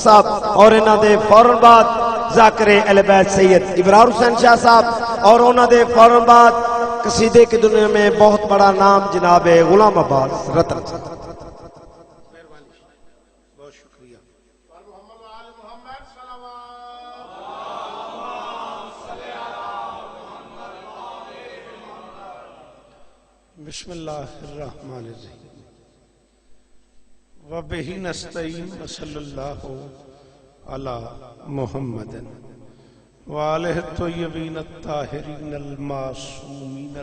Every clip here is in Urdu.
صاحب اور انہاں دے فوراً بعد ذاکر اہل بیت سید ابرار حسین شاہ صاحب اور انہاں دے فوراً بعد قصیدے کی دنیا میں بہت بڑا نام جناب غلام عباس رتن. بہت شکریہ. بسم اللہ الرحمن الرحیم. وَبِهِ نَسْتَعِينُ وَصَلَّى اللَّهُ عَلَى مُحَمَّدٍ وَآلِهِ الطَّيِّبِينَ الطَّاهِرِينَ الْمَعْصُومِينَ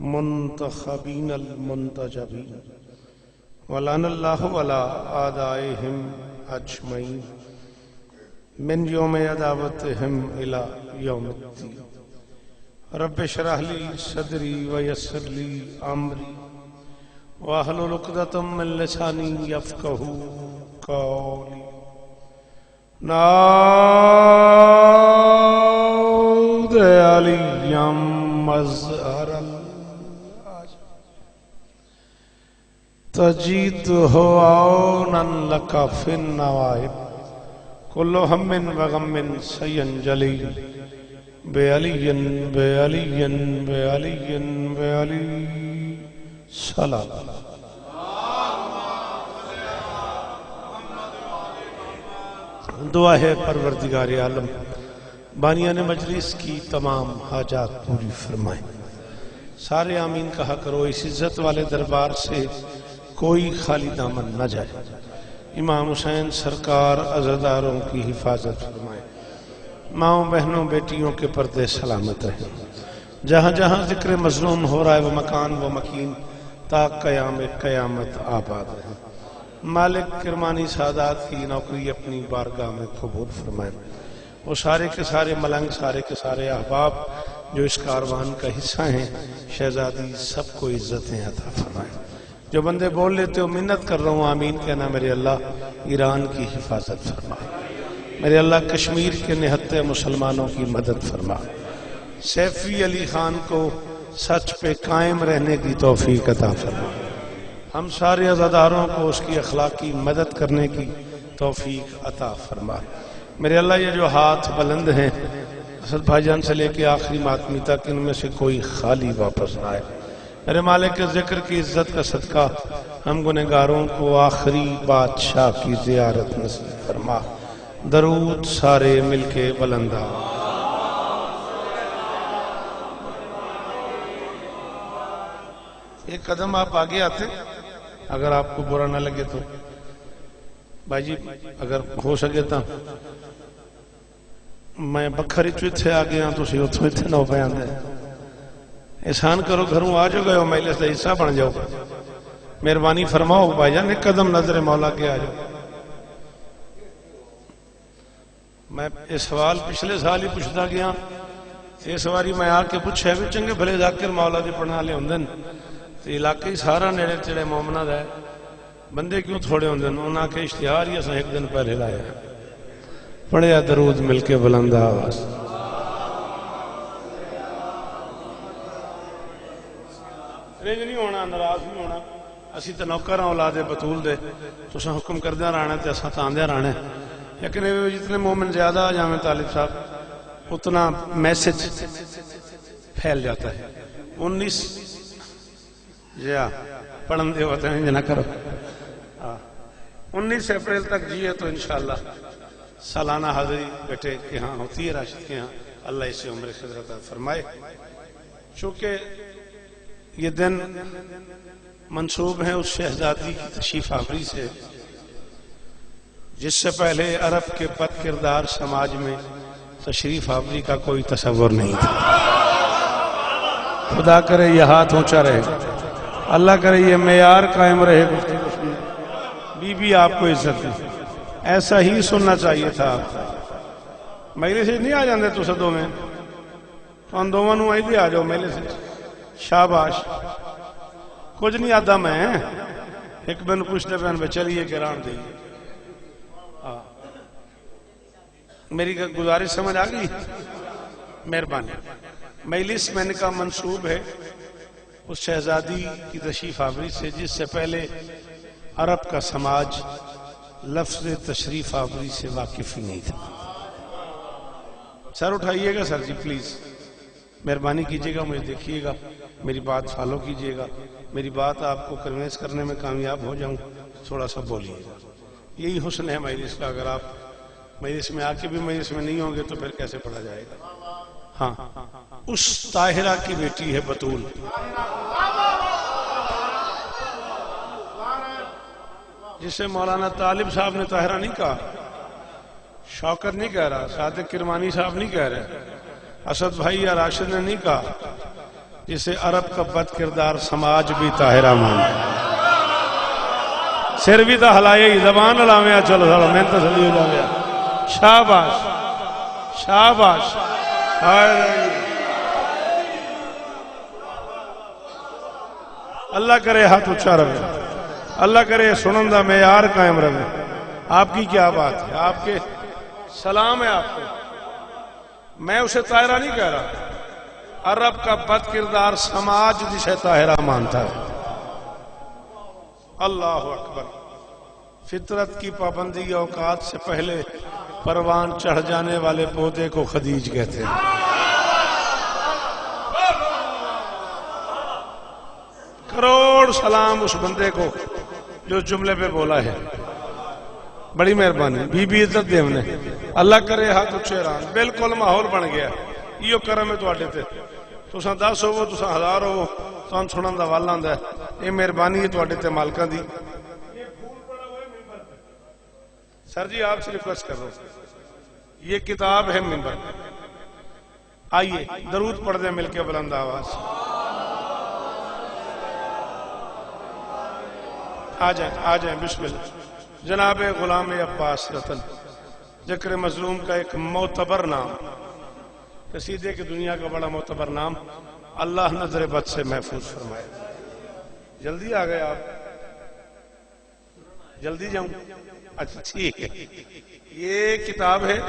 الْمُنْتَخَبِينَ الْمُنْتَجَبِينَ وَلَعَنَ اللَّهُ عَلَى أَعْدَائِهِمْ أَجْمَعِينَ مِنْ يَوْمِ عَدَاوَتِهِمْ إِلَى يَوْمِ الدِّينِ. رب اشرح لي صدري ويسر لي امري واحلل عقدة من لساني يفقهوا قولي. نعوذ عليا مظهر تجده عونا لك في النوائب كل هم وغم سينجلي بعلي بعلي بعلي بعلي سلام. دعا ہے پروردگار عالم بانیان مجلس کی تمام حاجات پوری فرمائے. سارے آمین کہا کرو. اس عزت والے دربار سے کوئی خالی دامن نہ جائے. امام حسین سرکار عزاداروں کی حفاظت فرمائے. ماؤں بہنوں بیٹیوں کے پردے سلامت رہیں. جہاں جہاں ذکر مظلوم ہو رہا ہے وہ مکان و مکین تا قیام قیامت آباد رہیں. مالک کرمانی سادات کی نوکری اپنی بارگاہ میں قبول فرمائے. وہ سارے کے سارے ملنگ سارے کے سارے احباب جو اس کاروان کا حصہ ہیں شہزادی سب کو عزتیں عطا فرمائے. جو بندے بول لیتے ہو منت کر رہا ہوں آمین کہنا. میرے اللہ ایران کی حفاظت فرمائے. میرے اللہ کشمیر کے نہتے مسلمانوں کی مدد فرما. سیفی علی خان کو سچ پہ قائم رہنے کی توفیق عطا فرما. ہم سارے عزاداروں کو اس کی اخلاقی مدد کرنے کی توفیق عطا فرما. میرے اللہ یہ جو ہاتھ بلند ہیں اسد بھائی جان سے لے کے آخری ماتمی تک ان میں سے کوئی خالی واپس نہ آئے. میرے مالک کے ذکر کی عزت کا صدقہ ہم گنہگاروں کو آخری بادشاہ کی زیارت نصیب فرما. درود سارے مل کے بلندہ. ایک قدم آپ آگے آتے اگر آپ کو برا نہ لگے تو. بھائی جی اگر ہو سکے تا میں بکھری چوت سے آگے ہاں تو سی اتھو اتھے نہ ہو بیان دے. احسان کرو گھروں آ جو گئے ہو مجلس دا حصہ بن جاؤ. مہربانی فرماؤ بھائی جان ایک قدم نظر مولا کے آ جاؤ. میں اس سوال پچھلے سال ہی پوچھتا گیا. اس واری میں آ کے پوچھے بھی چنگے بھلے ذاکر مولا دی پڑھنا لے ہوندن تو علاقے سارا نیڑے تیڑے مومنہ دا ہے بندے کیوں تھوڑے ہوندن. انہاں کے اشتہار ہی اساں ایک دن پہلے لایا. پڑھیا درود مل کے بلند آواز. رنج نہیں ہونا ناراض نہیں ہونا. اسی تو نوکر اولاد بطول دے تو اساں حکم کردہ رہنا تے اساں تاندہ رہنا. لیکن جتنے مومن زیادہ آ جامع طالب صاحب اتنا میسج پھیل جاتا ہے. 19 پڑھن دے ہوتے ہیں جنہ کرو 19 اپریل تک جیے تو انشاءاللہ سالانہ حاضری بیٹے کے ہاں ہوتی ہے راشد کے ہاں. اللہ اسے عمر خضر عطا فرمائے. چونکہ یہ دن منسوب ہیں اس شہزادی کی تشریف آوری سے جس سے پہلے عرب کے بد کردار سماج میں تشریف آوری کا کوئی تصور نہیں تھا. خدا کرے یہ ہاتھ اونچا رہے. اللہ کرے یہ معیار قائم رہے. بی بی آپ کو عزت دی. ایسا ہی سننا چاہیے تھا. میلے سے نہیں آ جاندے تو صدوں میں تو ان دونوں آئی دی آ جاؤ میلے سے. شاباش. کچھ نہیں آدھا میں ایک بن پوچھتے بہن بے چلیے گران دئیے. میری گزارش سمجھ آگئی. مہربانی. مجلس میں نے کہا منسوب ہے اس شہزادی کی تشریف آوری سے جس سے پہلے عرب کا سماج لفظ تشریف آوری سے واقف ہی نہیں تھا. سر اٹھائیے گا سر جی پلیز، مہربانی کیجیے گا، مجھے دیکھیے گا، میری بات فالو کیجیے گا، میری بات آپ کو کنوینس کرنے میں کامیاب ہو جاؤں، تھوڑا سا بولیے گا. یہی حسن ہے مجلس کا. اگر آپ مجلس میں آ کے بھی مجلس میں نہیں ہوں گے تو پھر کیسے پڑھا جائے گا. ہاں، اس طاہرہ کی بیٹی ہے بطول. جسے مولانا طالب صاحب نے طاہرہ نہیں کہا، شوکت نہیں کہہ رہا، صادق کرمانی صاحب نہیں کہہ رہے، اسد بھائی یا راشد نے نہیں کہا، جسے عرب کا بد کردار سماج بھی طاہرہ مانتا. سر بھی تا ہلائے ہی، زبان علامیا، چلو چلو میں تسلی ہو جا گیا. شاباش شاباش. اللہ کرے ہاتھ اچھا رہے، اللہ کرے سنن دا معیار قائم رہے. آپ کی کیا بات ہے، آپ کے سلام ہے آپ کو. میں اسے طاہرہ نہیں کہہ رہا، عرب کا بد کردار سماج جسے طاہرہ مانتا ہے. اللہ اکبر. فطرت کی پابندی اوقات سے پہلے پروان چڑھ جانے والے پودے کو خدیج کہتے ہیں. کروڑ سلام اس بندے کو جو جملے پہ بولا ہے. بڑی مہربانی، بی بی عزت دے ہم نے. اللہ کرے ہاتھ اچھے رہن. بالکل ماحول بن گیا. یہ کرم ہے تواڈے تے. تساں 10 ہوو، تساں 1000 ہوو، تساں سنن دا ول آندا ہے. یہ مہربانی ہے تواڈے تے مالکاں دی. سر جی آپ سے ریکویسٹ کر رہا ہوں، یہ کتاب ہے منبر. آئیے درود پڑھ دیں مل کے بلند آواز. آ جائیں بسم اللہ. جناب غلام عباس رتن، ذکر مظلوم کا ایک معتبر نام، قصیدے کی دنیا کا بڑا معتبر نام. اللہ نظر بد سے محفوظ فرمائے. جلدی آ گئے آپ؟ جلدی جاؤں؟ اچھا ٹھیک ہے. یہ کتاب ہے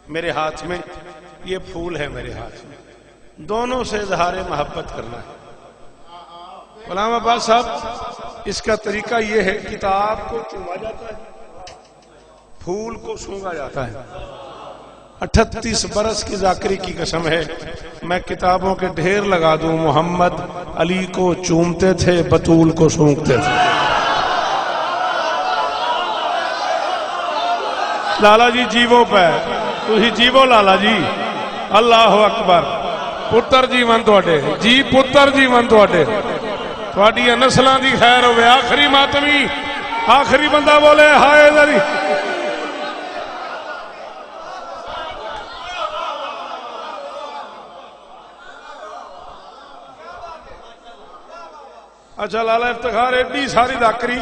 میرے ہاتھ میں، یہ پھول ہے میرے ہاتھ میں. دونوں سے اظہار محبت کرنا ہے. غلام عباس صاحب، اس کا طریقہ یہ ہے، کتاب کو چوما جاتا ہے، پھول کو سونگا جاتا ہے. 38 برس کی ذاکری کی قسم ہے، میں کتابوں کے ڈھیر لگا دوں، محمد علی کو چومتے تھے، بطول کو سونگتے تھے. لالا جی جیوو پہ تھی جیوو لالا جی. اللہ اکبر. پتر جیون تواڈے جی، پتر جیون تواڈے، تواڈیاں نسلاں دی خیر ہوئے. آخری ماتمی، آخری بندہ بولے ہائے ذری. اچھا لالا افتخار، ایڈی ساری ذاکری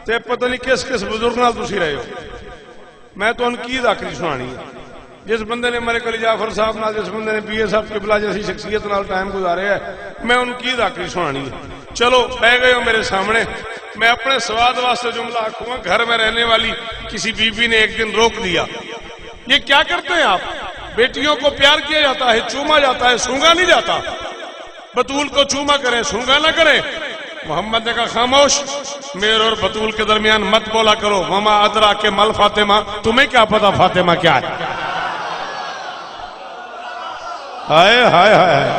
تے پتہ نہیں کس کس بزرگ نال تسی رہے ہو. میں تو ان کی ذاکری سنانی ہے. جس بندے نے مرے علی جعفر صاحب نال، جس بندے نے پی اے صاحب قبلہ جیسی شخصیت نال ٹائم گزارے ہے، میں ان کی ذاکری سنانی ہے. چلو بہ گئے ہو میرے سامنے. میں اپنے سواد واسطے جملہ آکھوں گا. گھر میں رہنے والی کسی بی بی نے ایک دن روک دیا، یہ کیا کرتے ہیں آپ؟ بیٹیوں کو پیار کیا جاتا ہے، چوما جاتا ہے، سونگا نہیں جاتا. بطول کو چوما کریں، سونگا نہ کریں. محمد نے کہا خاموش، میرے اور بطول کے درمیان مت بولا کرو. وما ادرا کے مل فاطمہ، تمہیں کیا پتا فاطمہ کیا ہے؟ ہائے ہائے ہائے.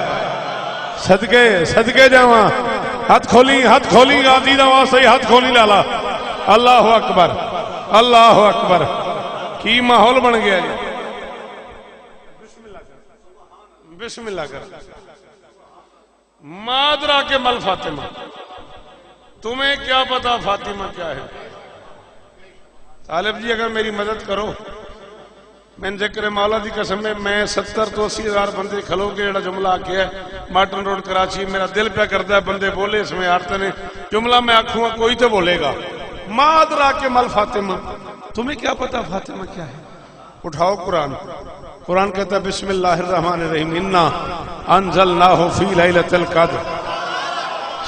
صدقے صدقے جاواں. ہاتھ کھولی آدھی دوا سے ہاتھ کھولی لالا. اللہ اکبر اللہ اکبر. کی ماحول بن گیا جی. بسم اللہ کر. مادرا کے مل فاطمہ، تمہیں کیا پتا فاطمہ کیا ہے؟ طالب جی اگر میری مدد کرو، میں ذکر مولا دی قسم میں 70 تو 80 ہزار بندے کھلو کے جڑا جملہ آکے ہے مارٹن روڈ کراچی، میرا دل پہ کرتا ہے بندے بولے اس میں آرتے نے جملہ میں آکھوں گا کوئی تو بولے گا. مادرا کے مل فاطمہ، تمہیں کیا پتا فاطمہ کیا ہے؟ اٹھاؤ قرآن. قرآن کہتا ہے بسم اللہ الرحمن الرحیم، انا انزلناہ فی لیلۃ القدر.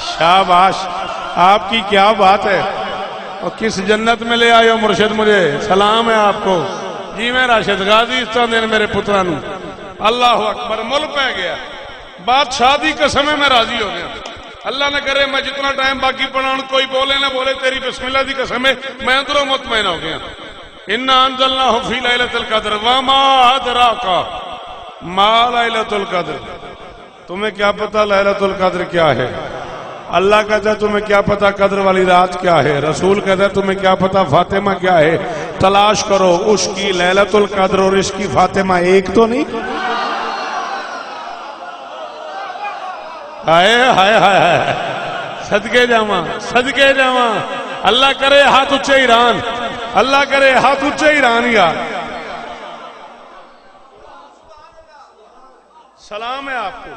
شاباش، آپ کی کیا بات ہے. اور کس جنت میں لے آئے ہو مرشد مجھے. سلام ہے آپ کو جی. میں راشد غازی اس طرح میرے پترانو. اللہ اکبر. مل پہ گیا. بادشاہ دی قسم ہے میں راضی ہو گیا. اللہ نہ کرے میں جتنا ٹائم باقی پڑھاؤں کوئی بولے نہ بولے تیری بسم اللہ دی قسم ہے میں اندروں مطمئن ہو گیا. انا انزلناہ فی لیلۃ القدر وما ادراک ما لیلۃ القدر. تمہیں کیا پتا لیلۃ القدر کیا ہے؟ اللہ کہتا ہے تمہیں کیا پتا قدر والی رات کیا ہے؟ رسول کہتا ہے تمہیں کیا پتا فاطمہ کیا ہے؟ تلاش کرو اس کی لیلۃ القدر اور اس کی فاطمہ ایک تو نہیں. ہائے ہائے ہائے ہائے صدقے جاواں صدقے جاواں. اللہ کرے ہاتھ اچھے ایران، اللہ کرے ہاتھ اچھے ایران. یار سلام ہے آپ کو.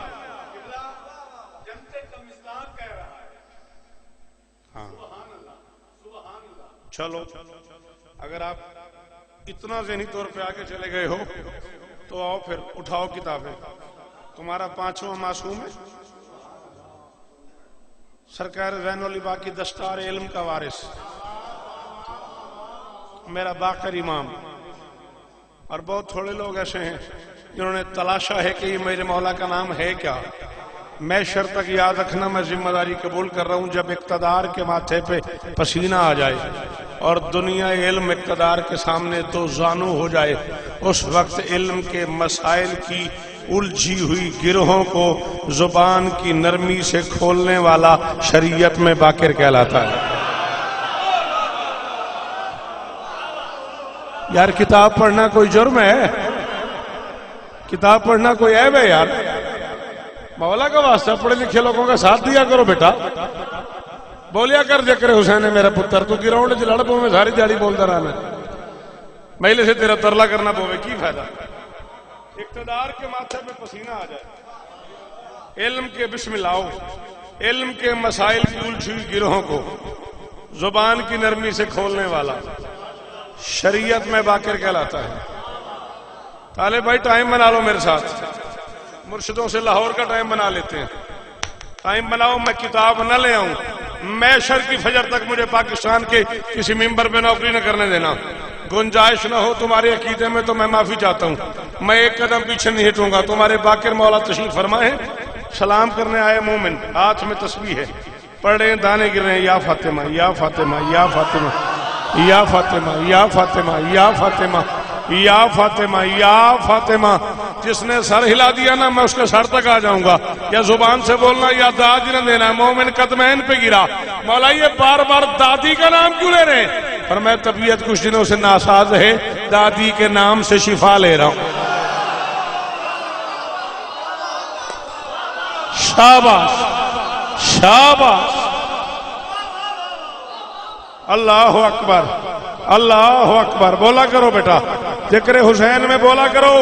چلو اگر آپ اتنا ذہنی طور پہ آگے چلے گئے ہو تو آؤ پھر اٹھاؤ کتابیں. تمہارا 5واں معصوم ہے سرکار زین العباد کی دستار علم کا وارث میرا باقر امام. اور بہت تھوڑے لوگ ایسے ہیں جنہوں نے تلاشا ہے کہ یہ میرے مولا کا نام ہے کیا. میں شرط تک یاد رکھنا میں ذمہ داری قبول کر رہا ہوں جب اقتدار کے ماتھے پہ پسینہ آ جائے اور دنیا علم اقتدار کے سامنے دو زانو ہو جائے اس وقت علم کے مسائل کی الجھی ہوئی گروہوں کو زبان کی نرمی سے کھولنے والا شریعت میں باقر کہلاتا ہے. یار کتاب پڑھنا کوئی جرم ہے؟ کتاب پڑھنا کوئی عیب ہے؟ یار مولا کا واسطہ پڑھے لکھے لوگوں کا ساتھ دیا کرو بیٹا. بولیا کر ذکر حسین میرا پتر تو گراؤنڈ چ لڑ پو میں ساری دیہڑی بولتا رہا میں مہیلے سے تیرا ترلا کرنا پوے کی فائدہ. اقتدار کے ماتھے پہ پسینہ آ جائے علم کے بسم اللہ علم کے مسائل کی الجھی گروہوں کو زبان کی نرمی سے کھولنے والا شریعت میں باقر کہلاتا ہے. طالب بھائی ٹائم بنا لو میرے ساتھ. مرشدوں سے لاہور کا ٹائم بنا لیتے ہیں. ٹائم بناؤ میں کتاب نہ لے آؤں. میشر کی فجر تک مجھے پاکستان کے کسی ممبر پہ نوکری نہ کرنے دینا. گنجائش نہ ہو تمہارے عقیدے میں تو میں معافی چاہتا ہوں. میں ایک قدم پیچھے نہیں ہٹوں گا. تمہارے باقر مولا تشریف فرمائے سلام کرنے آئے مومن ہاتھ میں تسبیح ہے پڑھ رہے ہیں دانے گر رہے ہیں یا فاطمہ یا فاطمہ یا فاطمہ یا فاطمہ یا فاطمہ یا فاطمہ یا فاطمہ یا فاطمہ. جس نے سر ہلا دیا نا میں اس کے سر تک آ جاؤں گا. یا زبان سے بولنا یا داد نہ دینا. مومن قدمین پہ گرا. مولا یہ بار بار دادی کا نام کیوں لے رہے ہیں؟ پر میں طبیعت کچھ دنوں سے ناساز ہے دادی کے نام سے شفا لے رہا ہوں. شاباش شاباش. اللہ اکبر اللہ اکبر. بولا کرو بیٹا ذکر حسین میں بولا کرو.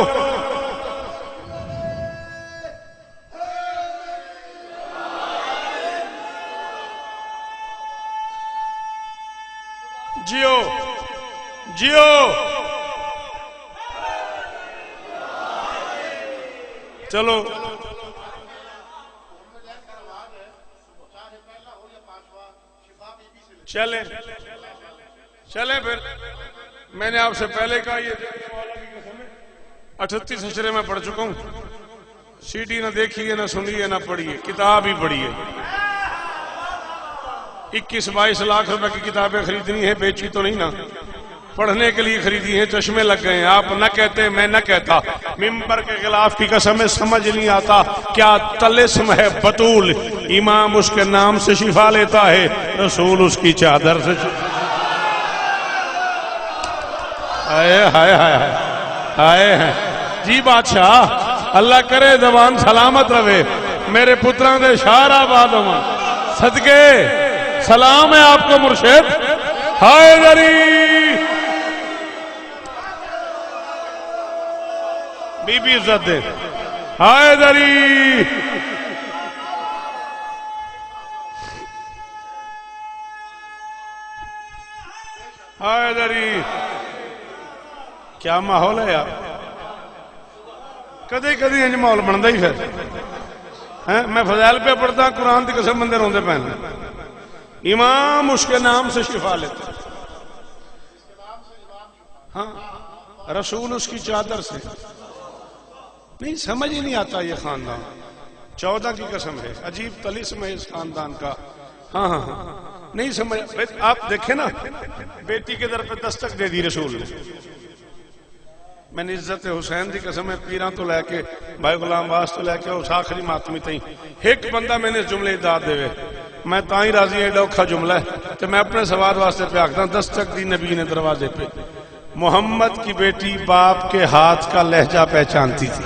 جیو جیو چلو چلیں چلیں پھر. میں نے آپ سے پہلے کہا یہ 38 اشرے میں پڑھ چکا ہوں. سی ڈی نہ دیکھیے نہ سنیے نہ پڑھیے کتاب ہی پڑھیے. 21-22 لاکھ روپے کی کتابیں خریدنی ہیں بیچی تو نہیں نا پڑھنے کے لیے خریدی ہیں. چشمے لگ گئے ہیں. آپ نہ کہتے میں نہ کہتا. ممبر کے خلاف کی قسم سمجھ نہیں آتا کیا طلسم ہے بطول. امام اس کے نام سے شفا لیتا ہے رسول اس کی چادر سے. آئے ہائے ہائے آئے ہیں جی بادشاہ. اللہ کرے زبان سلامت رہے. میرے پتران دے شہر آباد ہوں صدقے سلام ہے آپ کو مرشد. ہائے دری بی بی عزت دے. ہائے دری ہائے دری. کیا ماحول ہے یار. کدی کدی انج ماحول بنتا ہی پھر. میں فضائل پہ پڑھتا قرآن کی قسم بندے روندے پہن. امام اس کے نام سے شفا لیتے. ہاں رسول اس کی چادر سے. نہیں سمجھ ہی نہیں آتا یہ خاندان. 14 کی قسم ہے، عجیب طلسم ہے اس خاندان کا. ہاں ہاں ہاں نہیں سمجھ. آپ دیکھیں نا، بیٹی کے در پہ دستک دے دی رسول نے. میں نے عزت حسین دی قسم ہے، پیراں تو لے کے بھائی غلام باس تو لے کے اس آخری ماتمی تھی ایک بندہ میں نے جملے داد دے میں تاں راضی ایڈا اوکھا جملہ ہے کہ میں اپنے سواد واسطے پہ آکھتا ہوں. دستک دی نبی نے دروازے پہ. محمد کی بیٹی باپ کے ہاتھ کا لہجہ پہچانتی تھی.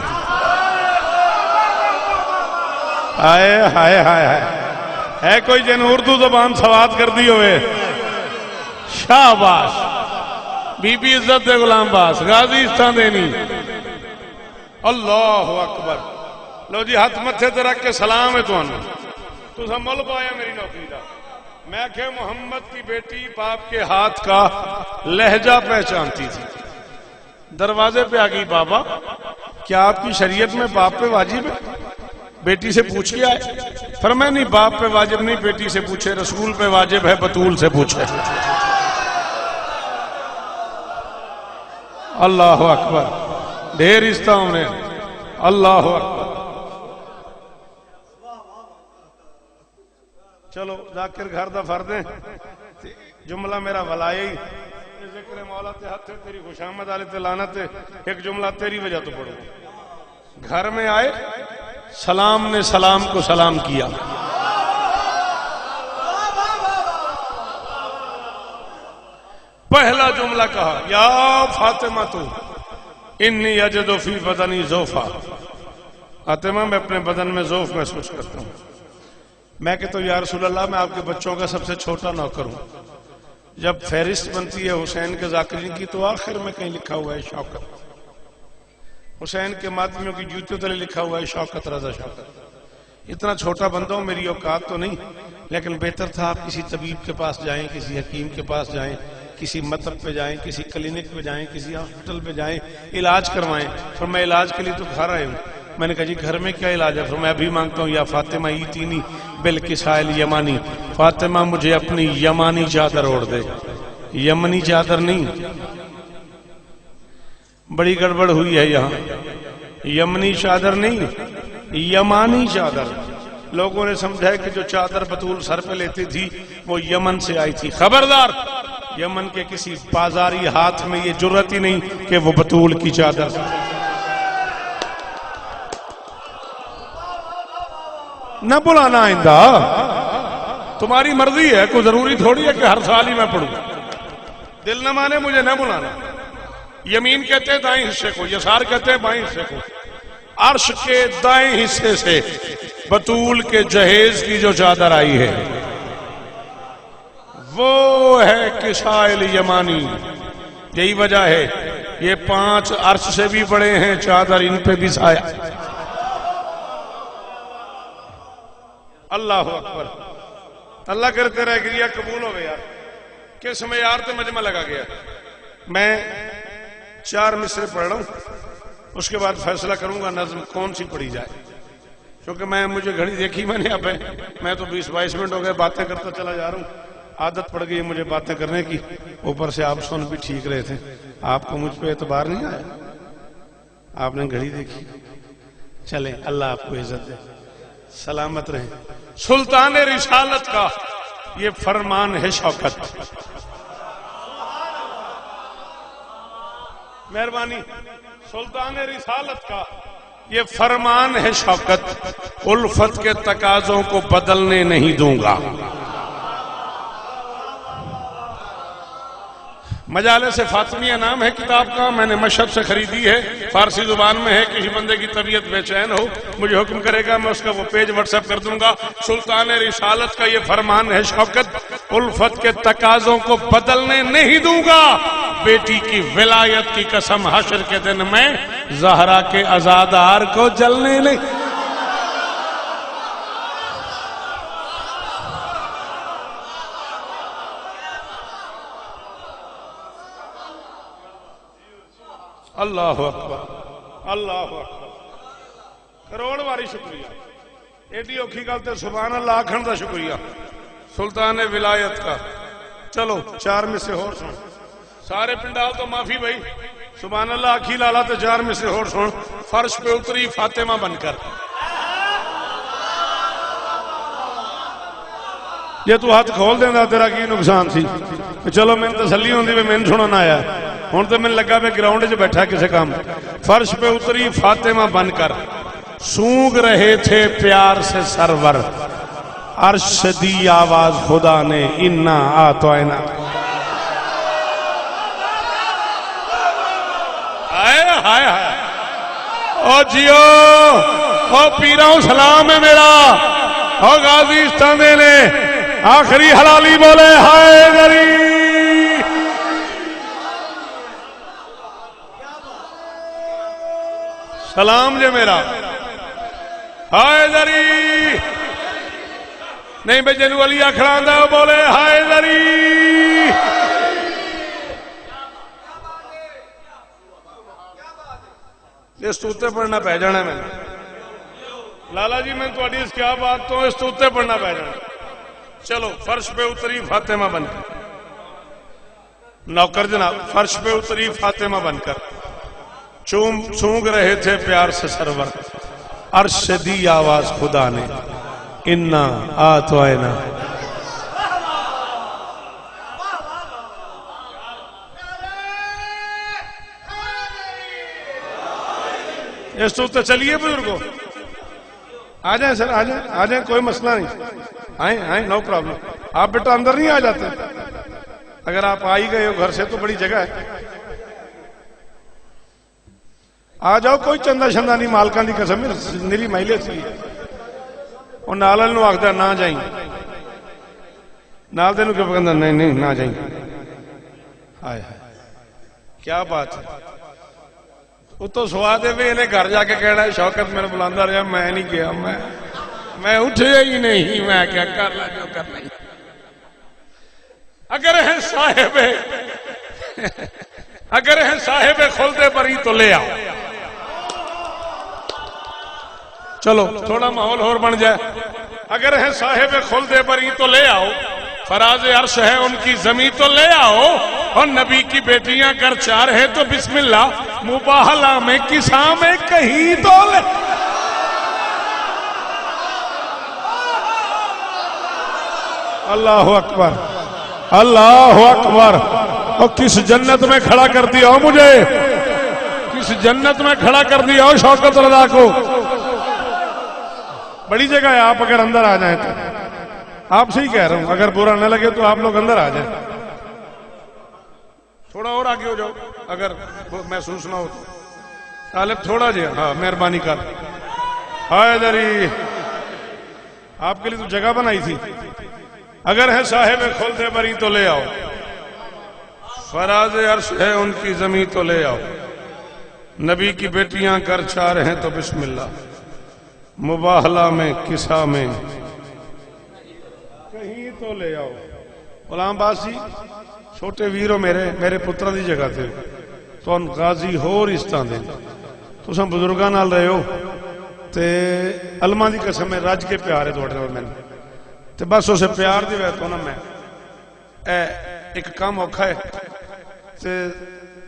ہائے ہائے ہائے ہائے، ہے کوئی جن اردو زبان سواد کر دی ہوئے؟ شاباش. بی بی عزت دے غلام باس غازی استان دینی. اللہ اکبر. لو جی ہاتھ متھے تے رکھ کے سلام ہے تو سب مل پایا میری نوکری دا. میں کہ محمد کی بیٹی باپ کے ہاتھ کا لہجہ پہچانتی تھی. دروازے پہ آ گئی، بابا کیا آپ کی شریعت میں باپ پہ واجب ہے؟ بیٹی سے پوچھ کے آئے. فرمایا نہیں، باپ پہ واجب نہیں، بیٹی سے پوچھے. رسول پہ واجب ہے، بطول سے پوچھے. اللہ اکبر. ڈھیر رشتہ انہیں. اللہ اکبر. چلو ذاکر گھر دا فرد ہے. جملہ میرا ولائی ذکر مولا تے ہاتھ تیری خوشامد آلے تے لعنت. ایک جملہ تیری وجہ تو پڑھو. گھر میں آئے، سلام نے سلام کو سلام کیا. پہلا جملہ کہا، یا فاطمہ تو انی اجد فی بدنی ذوفا. فاطمہ میں اپنے بدن میں ذوف محسوس کرتا ہوں. میں کہتا ہوں یا رسول اللہ میں آپ کے بچوں کا سب سے چھوٹا نوکر ہوں. جب فہرست بنتی ہے حسین کے ذاکرین کی تو آخر میں کہیں لکھا ہوا ہے شوکت. حسین کے ماتمیوں کی جوتیوں تلے لکھا ہوا ہے شوکت رضا شوکت. اتنا چھوٹا بندہ ہوں، میری اوقات تو نہیں، لیکن بہتر تھا آپ کسی طبیب کے پاس جائیں، کسی حکیم کے پاس جائیں، کسی مطب پہ جائیں، کسی کلینک پہ جائیں، کسی ہاسپٹل پہ جائیں، علاج کروائیں. پھر میں علاج کے لیے تو گھر آئے ہوں. میں نے کہا جی گھر میں کیا علاج ہے؟ پھر میں ابھی مانگتا ہوں یا فاطمہ ایتینی بالکسائل یمانی. فاطمہ مجھے اپنی یمانی چادر اوڑھ دے. یمنی چادر نہیں، بڑی گڑبڑ ہوئی ہے یہاں. یمنی چادر نہیں، یمانی چادر. لوگوں نے سمجھا ہے کہ جو چادر بطول سر پہ لیتی تھی وہ یمن سے آئی تھی. خبردار، یمن کے کسی بازاری ہاتھ میں یہ جرت ہی نہیں کہ وہ بطول کی چادر. نہ بلانا آئندہ، تمہاری مرضی ہے، کوئی ضروری تھوڑی ہے کہ ہر سال ہی میں پڑھوں. دل نہ مانے مجھے نہ بلانا. یمین کہتے ہیں دائیں حصے کو، یسار کہتے ہیں بائیں حصے کو. عرش کے دائیں حصے سے بطول کے جہیز کی جو چادر آئی ہے وہ ہے کسائل یمانی. یہی وجہ ہے یہ 5 عرش سے بھی بڑے ہیں، چادر ان پہ بھی سایہ. اللہ اکبر. اللہ کرتے رہ گریا قبول ہو گیا. کس میں یار تے مجمع لگا گیا. میں 4 مصرے پڑھ رہا ہوں، اس کے بعد فیصلہ کروں گا نظم کون سی پڑھی جائے. کیونکہ مجھے گھڑی دیکھی میں نے اب ہے، میں تو 20-22 منٹ ہو گئے باتیں کرتا چلا جا رہا ہوں. عادت پڑ گئی مجھے باتیں کرنے کی. اوپر سے آپ سن بھی ٹھیک رہے تھے. آپ کو مجھ پہ اعتبار نہیں آیا؟ آپ نے گھڑی دیکھی. چلیں اللہ آپ کو عزت دے، سلامت رہیں. سلطان رسالت کا یہ فرمان ہے شوکت. مہربانی. سلطان رسالت کا یہ فرمان ہے شوکت، الفت کے تقاضوں کو بدلنے نہیں دوں گا. مجالس فاطمیہ نام ہے کتاب کا، میں نے مشہد سے خریدی ہے، فارسی زبان میں ہے. کسی بندے کی طبیعت بے چین ہو مجھے حکم کرے گا، میں اس کا وہ پیج واٹس ایپ کر دوں گا. سلطان رسالت کا یہ فرمان ہے شوکت، الفت کے تقاضوں کو بدلنے نہیں دوں گا. بیٹی کی ولایت کی قسم حشر کے دن میں زہرا کے عزادار کو جلنے نہیں. اللہ اکبر، اللہ اکبر. کروڑ باری شکریہ. ایڈی اوکھی گل تے سبحان اللہ آکھن دا شکریہ. سلطان ولایت کا. چلو 4 میں سے اور سن. سارے پنڈال تو معافی بھائی. سبحان اللہ آکھی لالا تے 4 میں سے اور سن. فرش پہ اتری فاطمہ بن کر. جے تو ہاتھ کھول دینا تیرا کی نقصان سی چلو میں تسلی ہوندی بھی میں سننا آیا ہوں تو میں لگا میں گراؤنڈ چ بیٹھا کسی کام فرش پہ اتری فاطمہ بن کر سونگ رہے تھے پیار سے سرور عرش دی آواز خدا نے انا آتوائنا ہائے ہائے ہائے او جیو او پیراؤں سلام ہے میرا او غازی استاندے نے آخری حلالی بولے ہائے دری سلام جے میرا ہائے دری نہیں بے جنو علی اکھڑان دا بولے ہائے دری اس توتے پڑھنا پہ جانا ہے میں لالا جی میں تو اس کیا بات تو اس توتے پڑھنا پہ جانا چلو فرش پہ اتری فاطمہ بن کر نوکر جناب فرش پہ اتری فاطمہ بن کر چونگ رہے تھے پیار سے سرور عرش دی آواز خدا نے انا آتوائنا اس تو چلیے بزرگوں آ جائیں سر آ جائیں کوئی مسئلہ نہیں آئیں نو پرابلم آپ بیٹا اندر نہیں آ جاتے اگر آپ آ ہی گئے ہو گھر سے تو بڑی جگہ ہے آ جاؤ کوئی چندہ شندہ نہیں مالکان دی قسم نیری مہیلے تھی اور نالل نو آخدہ نہ جائیں نال دے نو کیا پکندہ نہیں نہ جائیں ہائے کیا بات ہے وہ تو سوادے بھی انہیں گھر جا کے کہنا ہے شوکت میں نے بلاندہ رہا میں نہیں کیا میں اٹھے ہی نہیں میں کیا کر لا جو کر نہیں اگر ہیں صاحب خلدے بری تو لے آؤ چلو تھوڑا ماحول اور بن جائے اگر ہیں صاحب خلدے بری تو لے آؤ فراز عرش ہے ان کی زمین تو لے آؤ اور نبی کی بیٹیاں گر چار ہے تو بسم اللہ مباہلہ میں کساں میں کہیں تو لے اللہ اکبر اللہ اکبر اور کس جنت میں کھڑا کر دیا ہو مجھے کس جنت میں کھڑا کر دیا ہو شوکت رضا کو بڑی جگہ ہے آپ اگر اندر آ جائیں تو آپ سے ہی کہہ رہا ہوں اگر برا نہ لگے تو آپ لوگ اندر آ جائیں تھوڑا اور آگے ہو جاؤ اگر محسوس نہ ہو تو طالب تھوڑا جی ہاں مہربانی کر ہائے دری آپ کے لیے تو جگہ بنائی تھی اگر ہے صاحب خلدے بری تو لے آؤ فراز عرش ہے ان کی زمین تو لے آؤ نبی کی بیٹیاں کر چار ہیں تو بسم اللہ مباہلہ میں کسا میں کہیں تو لے آؤ غلام باسی چھوٹے ویرو میرے پترہ دی جگہ تھے تو ان غازی ہور استان دیں تو سن بزرگاں نال رہے ہو تے علماء دی قسم میں رج کے پیارے دوڑے ہو میں تے بس اسے پیار دی ویتوں نا میں ایک کام اوکھا ہے تے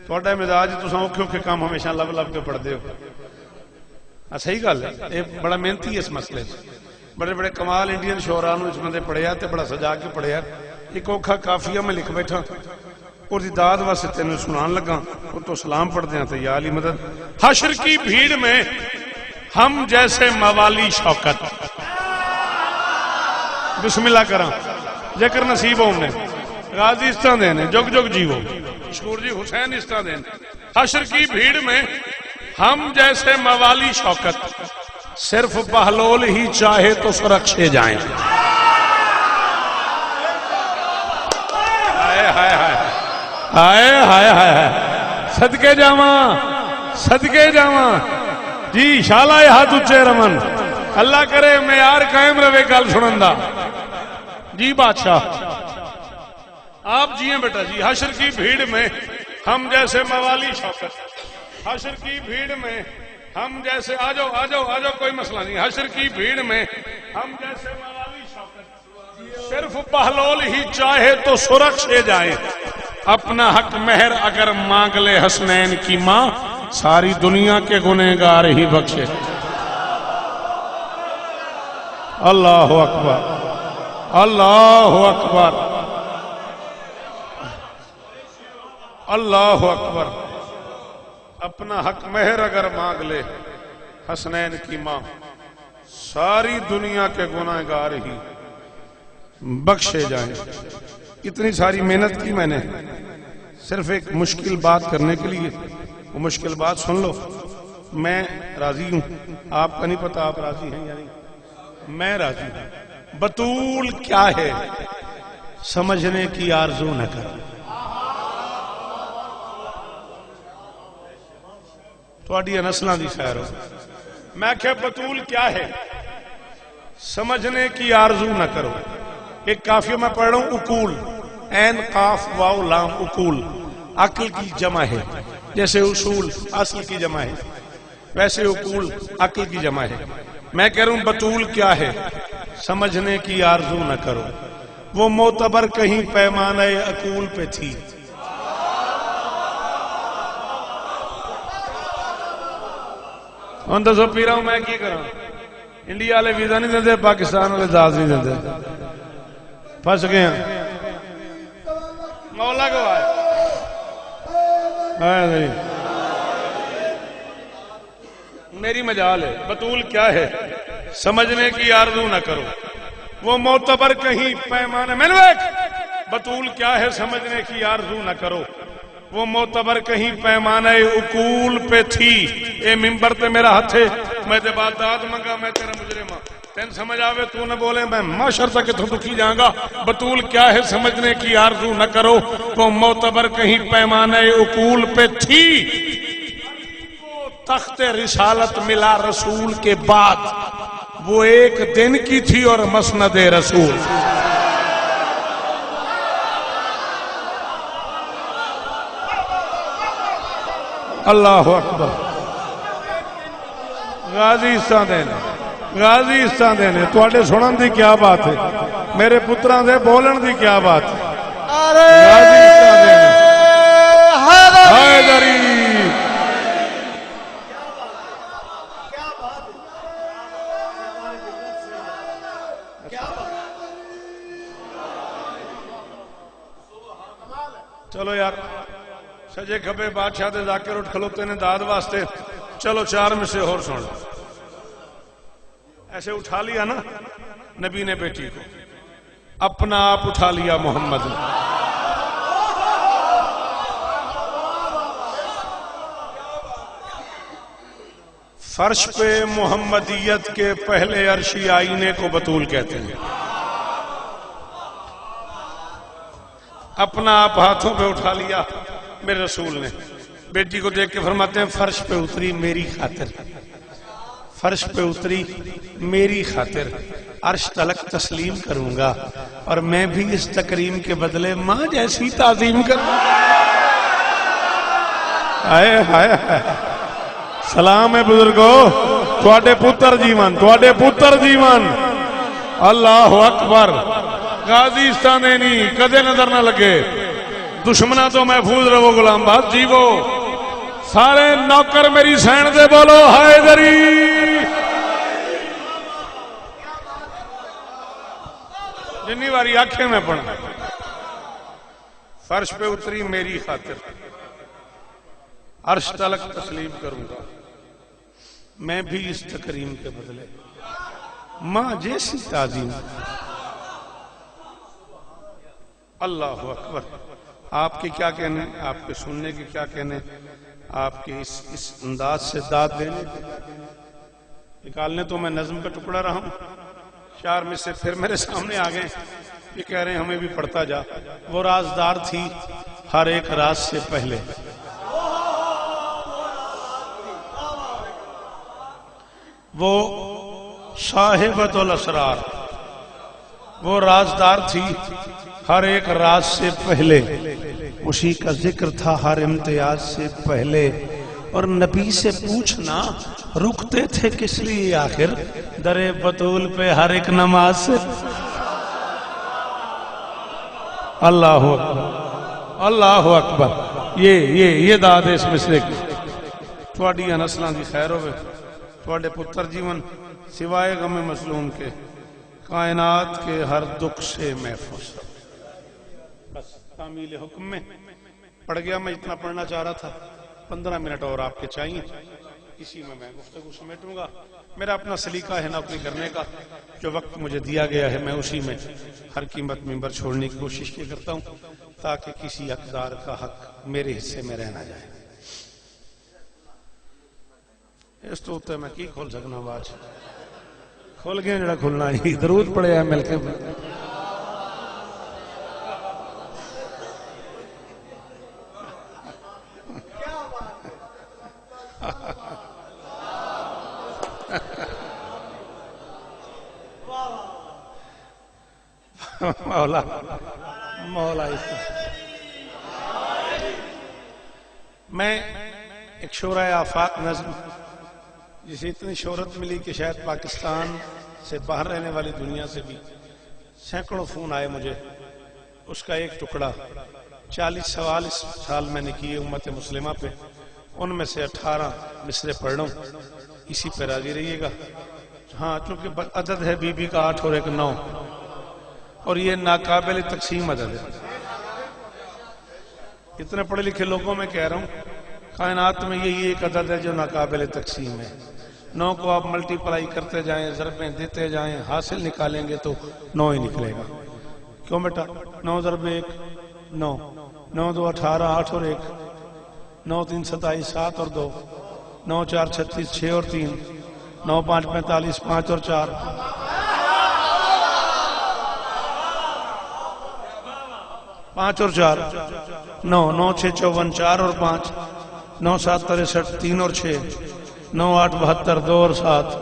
توڑا مزاج تو سن اوکھے کام ہمیشہ لب کے پڑھ دے ہو صحیح گل ہے یہ بڑا محنتی ہے اس مسئلے بڑے بڑے کمال انڈین شعراء اس بندے پڑھیا تے بڑا سجا کے پڑھیا ایک اوکھا کافیہ میں لکھ بیٹھا اور دی داد واسطے تینوں سنان لگا اور تو سلام پڑھ دیا تو یا علی مدد حشر کی بھیڑ میں ہم جیسے موالی شوکت بسم اللہ کرام ذکر نصیب ہوں نے غازی استان دینے جگ جگ جیو شکور جی حسین استان دینے حشر کی بھیڑ میں ہم جیسے موالی شوکت صرف بہلول ہی چاہے تو سرکشے جائیں ہائے ہائے ہائے صدقے جاواں جی شالا ہاتھ اچھے رمن اللہ کرے معیار قائم رہے گل سنندا جی بادشاہ آپ جی ہیں بیٹا جی حشر کی بھیڑ میں ہم جیسے موالی شوکت حشر کی بھیڑ میں ہم جیسے آ جاؤ کوئی مسئلہ نہیں حشر کی بھیڑ میں ہم جیسے موالی شوکت صرف بہلول ہی چاہے تو سرکشے جائے اپنا حق مہر اگر مانگ لے حسنین کی ماں ساری دنیا کے گنہگار ہی بخشے اللہ اکبر اللہ اکبر اللہ اکبر. اپنا حق مہر اگر مانگ لے حسنین کی ماں ساری دنیا کے گناہگار ہی بخشے جائیں. اتنی ساری محنت کی میں نے صرف ایک مشکل بات کرنے کے لیے. وہ مشکل بات سن لو. میں راضی ہوں, آپ کا نہیں پتا آپ راضی ہیں یا نہیں. میں راضی ہوں. بطول کیا ہے سمجھنے کی آرزو نہ کرو. تھوڑی نسلاں دی خیر ہو. میں کہ بطول کیا ہے سمجھنے کی آرزو نہ کرو. ایک کافیہ میں پڑھ رہا ہوں, اقول, عین قاف واو لام, اقول عقل کی جمع ہے. جیسے اصول اصل کی جمع ہے ویسے اقول عقل کی جمع ہے. میں کہہ رہا ہوں بطول کیا ہے سمجھنے کی آرزو نہ کرو. وہ معتبر کہیں پیمانہ اقول پہ تھی. ہوں دسو پی رہا ہوں میں کی کروں. انڈیا والے ویزا نہیں دیتے, پاکستان والے جہاز نہیں دیتے. پھنس گئے ہیں. مولا گواہ میری مجال ہے. بطول کیا ہے سمجھنے کی آرزو نہ کرو. وہ معتبر کہیں پیمانے میں بطول کیا ہے سمجھنے کی آرزو نہ کرو. وہ معتبر کہیں پیمانہ اقول پہ تھی. اے ممبر تے میرا ہاتھ ہے, میں تے بات داد منگا, میں تیرا مجرم ہاں. تین سمجھ آوے تو نہ بولے میں معاشر تک تو دکھی جاؤں گا. بطول کیا ہے سمجھنے کی آرزو نہ کرو. وہ معتبر کہیں پیمانہ اقول پہ تھی. تخت رسالت ملا رسول کے بعد, وہ ایک دن کی تھی اور مسند رسول. اللہ اکبر. غازی استان دینے, غازی استان دینے. تواڈے سنن دی کیا بات ہے, میرے پتراں دے بولن دی کیا بات ہے. غازی استان دینے حیدری. چلو یار سجے کھبے بادشاہ دے ذاکر اٹھ کھلوتے نے داد واسطے. چلو چار میں سے اور سن. ایسے اٹھا لیا نا نبی نے بیٹی کو, اپنا آپ اٹھا لیا محمد نے. فرش پہ محمدیت کے پہلے عرشی آئینے کو بطول کہتے ہیں. اپنا آپ ہاتھوں پہ اٹھا لیا میرے رسول نے. بیٹی کو دیکھ کے فرماتے ہیں فرش پہ اتری میری خاطر, فرش پہ اتری میری خاطر, عرش تلک تسلیم کروں گا اور میں بھی اس تکریم کے بدلے ماں جیسی تعظیم کروں گا. آئے ہائے ہائے. سلام ہے بزرگو, تواڈے پتر جیون, تواڈے پتر جیون. اللہ اکبر. غازی استانینی کدے نظر نہ لگے. دشمنہ تو محفوظ رہو غلام باز جیو. سارے نوکر میری سین دے بولو حیدری. جنی باری آنکھیں میں پڑھا فرش پہ اتری میری خاطر, عرش تلک تسلیم کروں گا میں بھی اس تکریم کے بدلے ماں جیسی تعظیم. اللہ اکبر. آپ کے کیا کہنے, آپ کے سننے کے کیا کہنے, آپ کے اس انداز سے داد دینے نکالنے تو میں نظم کا ٹکڑا رہا ہوں. شعر میں سے پھر میرے سامنے آ گئے. یہ کہہ رہے ہیں ہمیں بھی پڑھتا جا. وہ رازدار تھی ہر ایک راز سے پہلے, وہ صاحبۃ الاسرار, وہ رازدار تھی ہر ایک راز سے پہلے. اسی کا ذکر تھا ہر امتیاز سے پہلے. اور نبی سے پوچھنا رکتے تھے کس لیے آخر, در بطول پہ ہر ایک نماز سے. اللہ اکبر اللہ اکبر. یہ داد اس مسئلے کی. تھوڑی نسلاں دی خیر ہوئے, تھوڑے پتر جیون سوائے غم مظلوم کے کائنات کے ہر دکھ سے محفوظ رہو. بس تعمیل حکم میں پڑھ گیا. میں اتنا پڑھنا چاہ رہا تھا. 15 منٹ اور آپ کے چاہیے. اسی میں گفتگو سمیٹوں گا. میرا اپنا سلیقہ ہے نوکری کرنے کا. جو وقت مجھے دیا گیا ہے میں اسی میں ہر قیمت ممبر چھوڑنے کی کوشش کیا کرتا ہوں تاکہ کسی حقدار کا حق میرے حصے میں رہ نہ جائے. اس تو اتنے میں کی کھول سکنا. آواز کھول گیا جڑا کھلنا ہی. درود پڑے ہے مل کے. مولا مولا میں ایک شورائے آفاق نظم جسے اتنی شہرت ملی کہ شاید پاکستان سے باہر رہنے والی دنیا سے بھی سینکڑوں فون آئے مجھے. اس کا ایک ٹکڑا 40 سوال اس سال میں نے کیے امت مسلمہ پہ. ان میں سے 18 مصرے پڑھ رہا ہوں. اسی پہ راضی رہیے گا. ہاں چونکہ عدد ہے بی بی کا 8 اور 1 9 اور یہ ناقابل تقسیم عدد ہے. اتنے پڑھے لکھے لوگوں میں کہہ رہا ہوں کائنات میں یہی ایک عدد ہے جو ناقابل تقسیم ہے. 9 کو آپ ملٹی پلائی کرتے جائیں ضربیں دیتے جائیں حاصل نکالیں گے تو 9 ہی نکلے گا. کیوں بیٹا 9 ضرب 1 9 9 2 18 8 اور 1 9 3 27 7 اور 2 9 4 36 6 اور 3 9 5 45 5 اور 4 5 اور 4 9 9 6 54 4 اور 5 9 7 63 3 اور 6 9 8 72 2 اور 7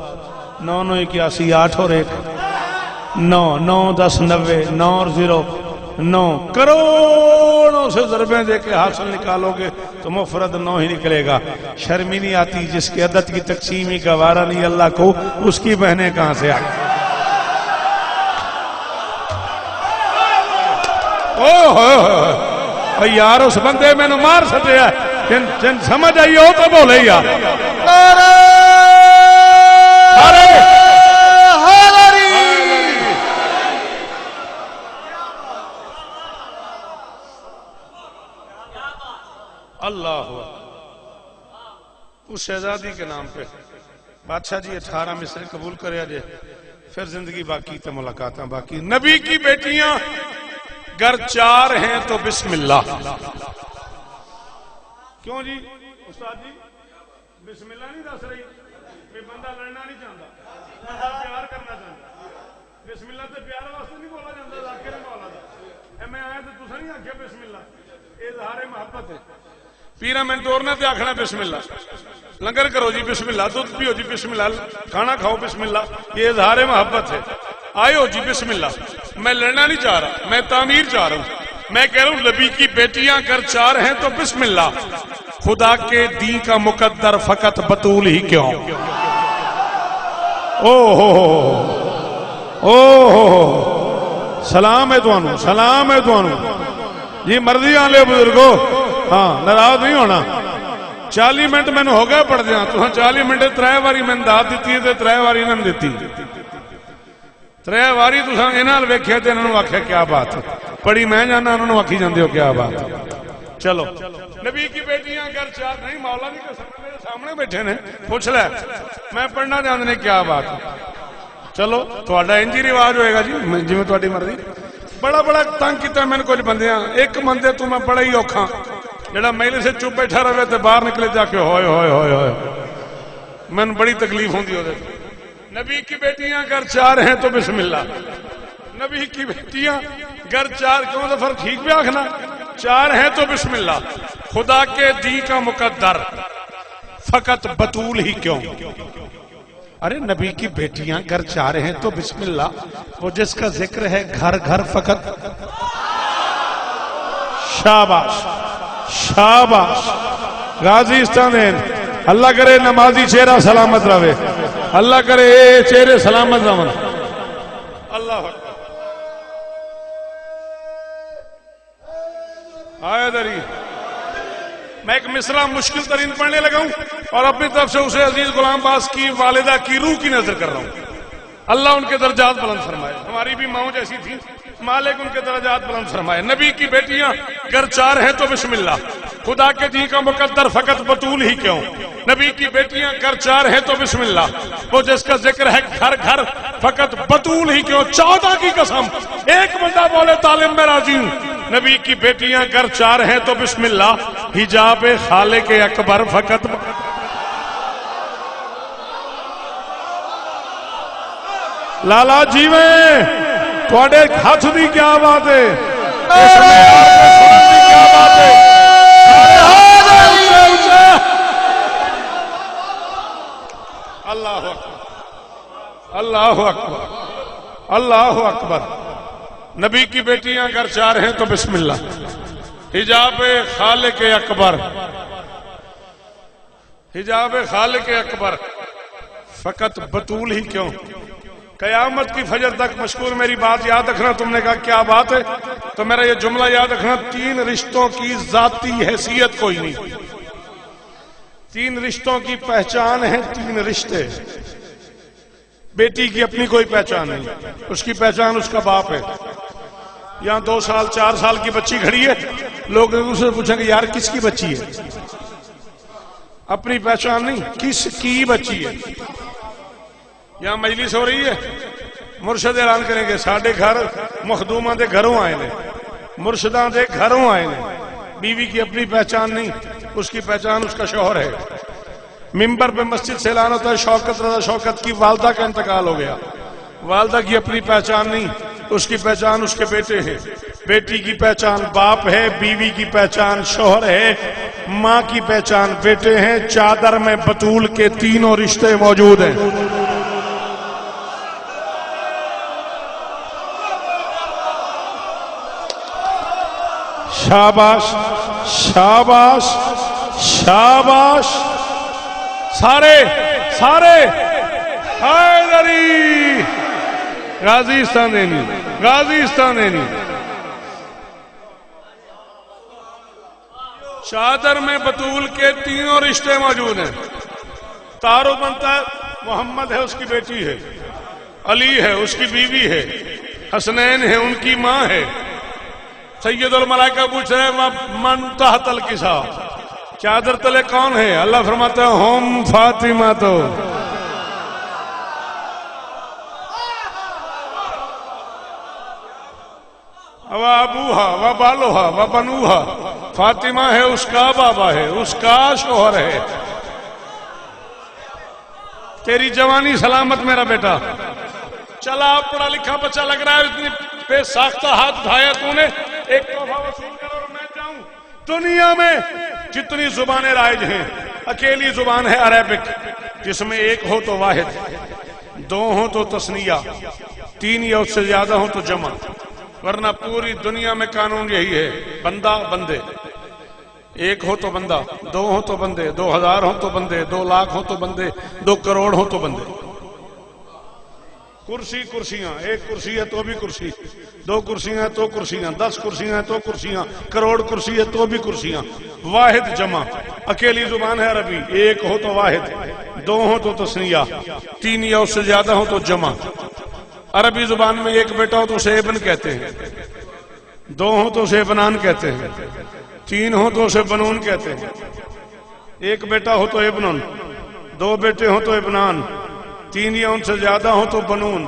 9 9 81 8 اور 1 9 9 10 90 9 اور 0 9 کروڑوں سے ضربیں دے کے حاصل نکالو گے تو مفرد 9 ہی نکلے گا. شرم ہی نہیں آتی جس کے عدد کی تقسیم ہی گوارا نہیں اللہ کو اس کی بہنیں کہاں سے آئی. او یار اس بندے میں نے مار سٹیا جن سمجھ آئی ہو تو بولے یار. اللہ اس شہزادی کے نام پہ بادشاہ جی 18 مصرے قبول کرے اجے پھر زندگی باقی تو ملاقاتاں باقی. نبی کی بیٹیاں گر 4 ہیں تو بسم اللہ. کیوں جی استاد جی بسم اللہ نہیں دس رہی کہ بندہ لڑنا نہیں چاہتا بندہ پیار کرنا چاہتا. بسم اللہ تے پیار واسطے نہیں بولا جاتا ذاکر مولا دا. میں آیا تو تساں نہیں آکھیا بسم اللہ. اظہار محبت ہے. پیرا میں توڑنا تے آکھنا بسم اللہ. لنگر کرو جی بسم اللہ. دودھ پیو جی بسم اللہ. کھانا کھاؤ بسم اللہ. یہ اظہار محبت ہے. آئے ہو جی بسم اللہ. میں لڑنا نہیں چاہ رہا میں تعمیر چاہ رہا ہوں. میں کہہ رہا ہوں نبی کی بیٹیاں اگر 4 ہیں تو بسم اللہ. خدا کے دین کا مقدر فقط بطول ہی کیوں. او ہو سلام ہے تانوں سلام ہے تانوں جی مرضی آ لے بزرگو. ہاں ناراض نہیں ہونا. 40 منٹ میں ہو گیا پڑھ دیا تو 40 منٹ 3 باری میں داد دیتی ہے 3 باری انہوں نے دیتی 3 باری تو انہوں نے ویکھیا تے انہوں نے آکھیا کیا بات ہے. پڑھی میں جانا انہوں نے آکھی جاندے ہو کیا بات ہے. چلو نبی کی بیٹیاں اگر 4 نہیں مولا نہیں قسم میرے سامنے بیٹھے نے پوچھ لے میں پڑھنا جاندے نے کیا بات ہے. چلو تہاڈا انج ہی رواج ہوئے گا جی جویں تہاڈی مرضی. بڑا بڑا تنگ کیتا میں نے کچھ بندیاں. ایک بندے تو میں بڑا ہی اوکھا جڑا میلے سے چپ بیٹھا رہے تے باہر نکلے جا کے ہوئے ہوئے ہوئے ہوئے میں بڑی تکلیف ہوندی ہوندی. نبی کی بیٹیاں اگر 4 ہیں تو بسم اللہ. نبی کی بیٹیاں اگر 4 کیوں ظفر ٹھیک بھی آخنا 4 ہیں تو بسم اللہ. خدا کے دین کا مقدر فقط بطول ہی کیوں. ارے نبی کی بیٹیاں اگر 4 ہیں تو بسم اللہ. وہ جس کا ذکر ہے گھر گھر فقط. شاباش شاباش غازی استانین. اللہ کرے نمازی چہرہ سلامت رہے. اللہ کرے چہرے سلامت رہن. اللہ آئے دری. میں ایک مصرع مشکل ترین پڑھنے لگا ہوں اور اپنی طرف سے اسے عزیز غلام باز کی والدہ کی روح کی نظر کر رہا ہوں. اللہ ان کے درجات بلند فرمائے. ہماری بھی ماؤں جیسی تھی, مالک ان کے درجات بلند فرمائے. نبی کی بیٹیاں گر 4 ہیں تو بسم اللہ, خدا کے دین کا مقدر فقط بطول ہی کیوں. نبی کی بیٹیاں گر 4 ہیں تو بسم اللہ, وہ جس کا ذکر ہے گھر گھر فقط بطول ہی کیوں. 14 کی قسم, ایک بندہ بولے طالب میں راضی ہوں. نبی کی بیٹیاں گر 4 ہیں تو بسم اللہ, حجاب خالق اکبر فقط. لالا جی میں تھوڑے ہاتھ دی کیا بات ہے, اس میں آپ نے سنن دی کیا بات ہے. اللہ اکبر, اللہ اکبر, اللہ اکبر. نبی کی بیٹیاں اگر 4 ہیں تو بسم اللہ, حجاب خالق اکبر, حجاب خالق اکبر فقط بطول ہی کیوں. قیامت کی فجر تک مشکور میری بات یاد رکھنا. تم نے کہا کیا بات ہے, تو میرا یہ جملہ یاد رکھنا. 3 رشتوں کی ذاتی حیثیت کوئی نہیں, 3 رشتوں کی پہچان ہے. 3 رشتے. بیٹی کی اپنی کوئی پہچان نہیں, اس کی پہچان اس کا باپ ہے. یہاں 2 سال 4 سال کی بچی کھڑی ہے, لوگ اس سے پوچھیں گے یار کس کی بچی ہے, اپنی پہچان نہیں, کس کی بچی ہے. یہاں مجلس ہو رہی ہے, مرشد اعلان کریں گے ساڈے گھر مخدوماں دے گھروں آئے نے, مرشداں دے گھروں آئے نے. بیوی کی اپنی پہچان نہیں, اس کی پہچان اس کا شوہر ہے. ممبر پہ مسجد سے اعلان ہوتا ہے شوکت رضا شوکت کی والدہ کا انتقال ہو گیا, والدہ کی اپنی پہچان نہیں, اس کی پہچان اس کے بیٹے ہیں. بیٹی کی پہچان باپ ہے, بیوی کی پہچان شوہر ہے, ماں کی پہچان بیٹے ہیں. چادر میں بطول کے 3 رشتے موجود ہیں. شاباش شاباش شاباش. سارے سارے حیدری غازی استانینی, غازی استانینی. چادر میں بطول کے 3 رشتے موجود ہیں. تعارف بنتا ہے, محمد ہے اس کی بیٹی ہے, علی ہے اس کی بیوی ہے, حسنین ہے ان کی ماں ہے. سید الملائکہ پوچھ رہے ہیں من تحت الکسا, چادر تلے کون ہے؟ اللہ فرماتا ہے ہم فاطمہ. تو و ابوہا و بالوہا و بنوہا, فاطمہ ہے اس کا بابا ہے, اس کا شوہر ہے. تیری جوانی سلامت میرا بیٹا, چلا پڑھا لکھا بچہ لگ رہا ہے, اتنی بے ساختہ ہاتھ اٹھایا تو نے, ایک تحفہ وصول کرو اور میں جاؤں. دنیا میں جتنی زبانیں رائج ہیں, اکیلی زبان ہے عربک, جس میں 1 ہو تو واحد, 2 ہو تو تثنیہ, 3 یا اس سے زیادہ ہو تو جمع. ورنہ پوری دنیا میں قانون یہی ہے, بندہ بندے. 1 ہو تو بندہ, 2 ہو تو بندے, 2000 ہو تو بندے, 2 لاکھ ہو تو بندے, 2 کروڑ ہو تو بندے. کرسی کرسیاں, 1 کرسی ہے تو بھی کرسی, 2 کرسیاں ہیں تو کرسیاں, 10 کرسیاں ہیں تو کرسیاں, کروڑ کرسی ہے تو بھی کرسیاں. واحد جمع, اکیلی زبان ہے عربی. 1 ہو تو واحد, 2 ہو تو تثنیہ, 3 یا اس سے زیادہ ہو تو جمع. عربی زبان میں 1 بیٹا ہو تو اسے ابن کہتے ہیں, 2 ہو تو اسے ابنان کہتے ہیں, 3 ہو تو اسے بنون کہتے ہیں. 1 بیٹا ہو تو ابنن, 2 بیٹے ہو تو ابنان, 3 یا ان سے زیادہ ہو تو بنون.